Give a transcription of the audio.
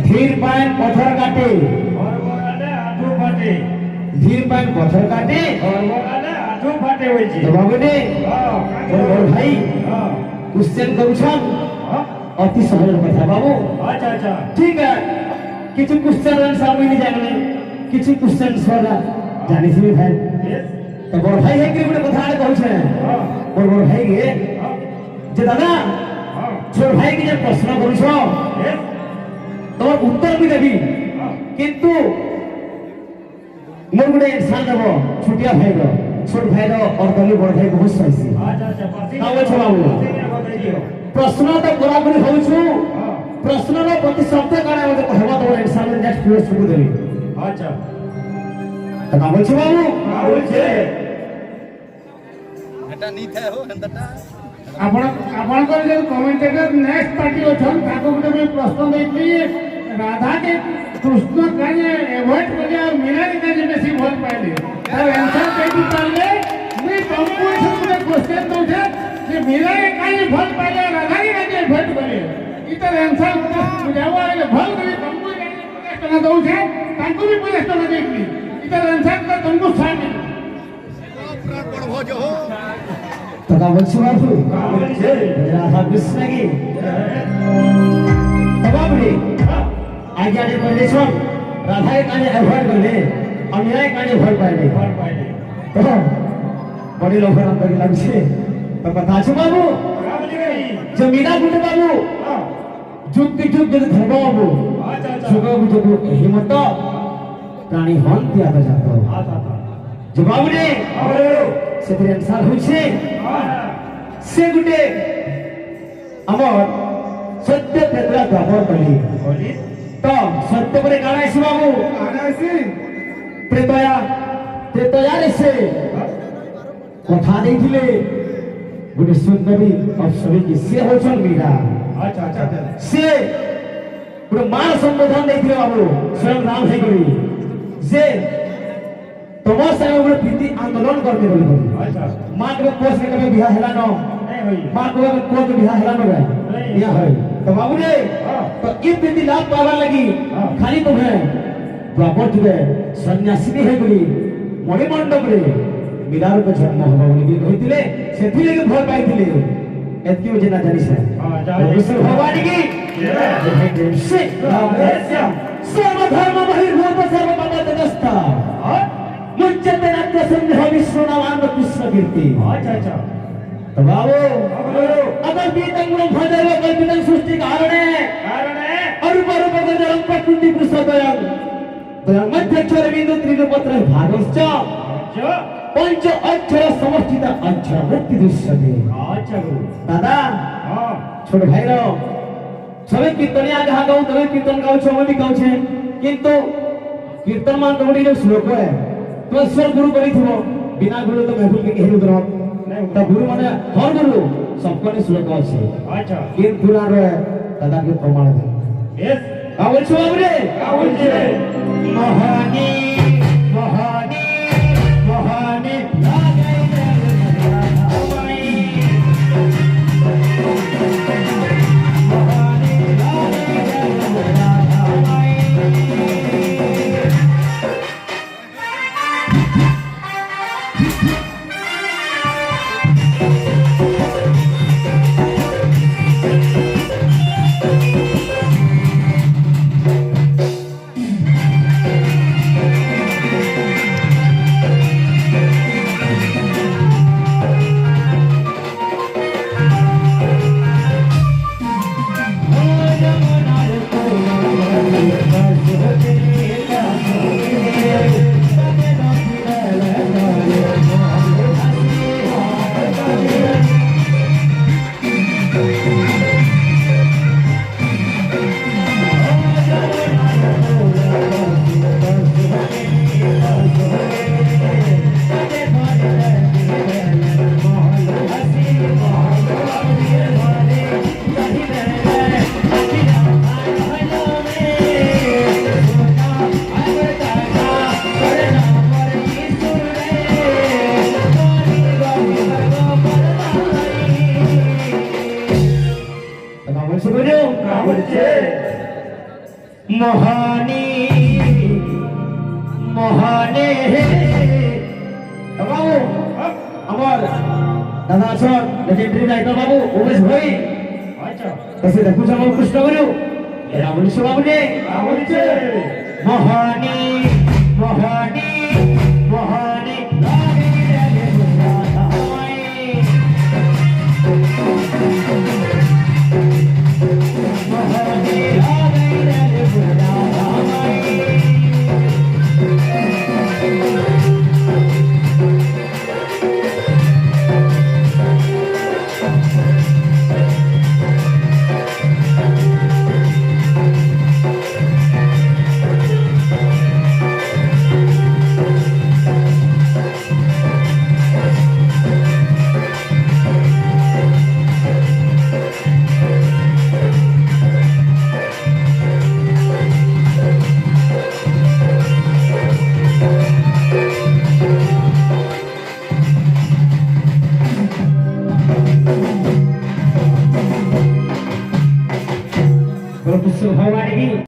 धीर पान पत्थर काटे और बोलाले आठो फाटे धीर पान पत्थर काटे और बोलाले आठो फाटे होई छी बाबूने और भाई क्वेश्चन करू छ अति सरल कथा बाबू अच्छा अच्छा ठीक है किछु क्वेश्चन आंसर मिल जाने किछु क्वेश्चन सरा जानि छी भाई तो बड़ भाई है कि गोटे कथा कहू छ और बड़ भाई के जे दादा छोट भाई के जे प्रश्न करू छ तो उत्तर भी देवी किंतु मोर गुडे इंसान देबो छोटिया भाई रो छोट भाई रो और दली बड़ भाई बहुत सही अच्छा अच्छा कावे छ बाबू प्रश्न तो बराबर होउ छु प्रश्न रो प्रति शब्द काना मते कहबा तो इंसान ने नेक्स्ट क्वेश्चन को देबी अच्छा तो कावे छ बाबू कावे छे एटा नी थे हो अंदरटा आपण को जो कमेंटेटर नेक्स्ट पार्टी अछन ताको गुटे प्रश्न देखली राधा के कृष्ण काजे अवॉइड करे और मीरा के काजे बेसी भल पाइले और आंसर केति पाले मैं तुमको ऐसे गुटे क्वेश्चन दउ छे जे मीरा के काजे भल पाइले राधा के काजे अवॉइड करे इतर आंसर बुझावा है भल करे तुमको काजे प्रश्न दउ छे ताको भी प्रश्न देखली इतर आंसर तो तुमको सामने पढ़ो जो हो तो का बोल बाबू राधा कृष्ण की बाबू रे आज्ञा दे बोले छो राधा के काने अवॉइड करले अन्याय काने भर पाइले तो बड़ी लोग अंदर के लग छे तो बता छ बाबू जो मीरा गुटे बाबू जुग जुग जद धर्म बाबू जुग जुग हिम्मत प्राणी हन दिया जातो जो बाबू रे से आंसर होई छे से गुटे हमर सत्य त्रेता द्वापर कली तो सत्य परे काना आसी बाबू काना आसी त्रेतया रे से कथा देथिले गुटे सुंदरी अप्सरी की से होछन मीरा अच्छा अच्छा से गुटे मान संबोधन देथिले बाबू स्वयं राम है गरी जे तमो संग गुटे प्रीति आंदोलन करते बोली अच्छा मां के पोस के कभी बियाह हेला न नहीं होई मां को कोन के बियाह हेला न गए या होई तो बाबू रे तो ई प्रीति लाभ पावा लगी खाली तुम्हें द्वापर जुगे सन्यासिनी है बोली मणि मंडप रे मीरा रूप जन्म होबा बोली कहितिले सेथि लेके भल पाइतिले एतकी मुझे ना जानी से हां विष्णु भगवान की जय से रामेश्याम सर्व धर्म बहिर्भूत सर्व पाप तटस्थ मुच्यते नाट्य संदेह विष्णु नाम कृष्ण कीर्ति अच्छा अच्छा तो बाबू अगर बीतंगुण भजैव कल्पितं सृष्टि कारणे अरूप रूप गजरं प्रकृति पुरुषोदयं तयं मध्यक्षर बिंदु त्रिरूपत्र भागश्च पंच अक्षर समष्टित अक्षर मुक्ति दृश्यते अच्छा दादा हां छोट भाई रो सबे कीर्तनिया गाऊ तबे कीर्तन गाऊ छ हम भी गाऊ छे किंतु कीर्तन मान तोड़ी जो श्लोक है तो ईश्वर गुरु करी थो बिना गुरु तो महफिल के केहु उतरो तो गुरु माने हर गुरु सबको ने श्लोक আছে अच्छा किन पुराण रे दादा के प्रमाण दे यस का बोल छो हमरे का बोल छे महानी महानी महानी लागे रे বলছে মহানি মহানে বাবু আমার দাদা আছেন লেজেন্ডারি রাইটার বাবু উমেশ ভাই আচ্ছা কাছে দেখুছ আমার কৃষ্ণ গুরু এরা বলছে বাবু নে বলছে মহানি মহানি মহানি লাগে লাগে বুঝাই মহানি লাগে লাগে বুঝাই Professor Hawari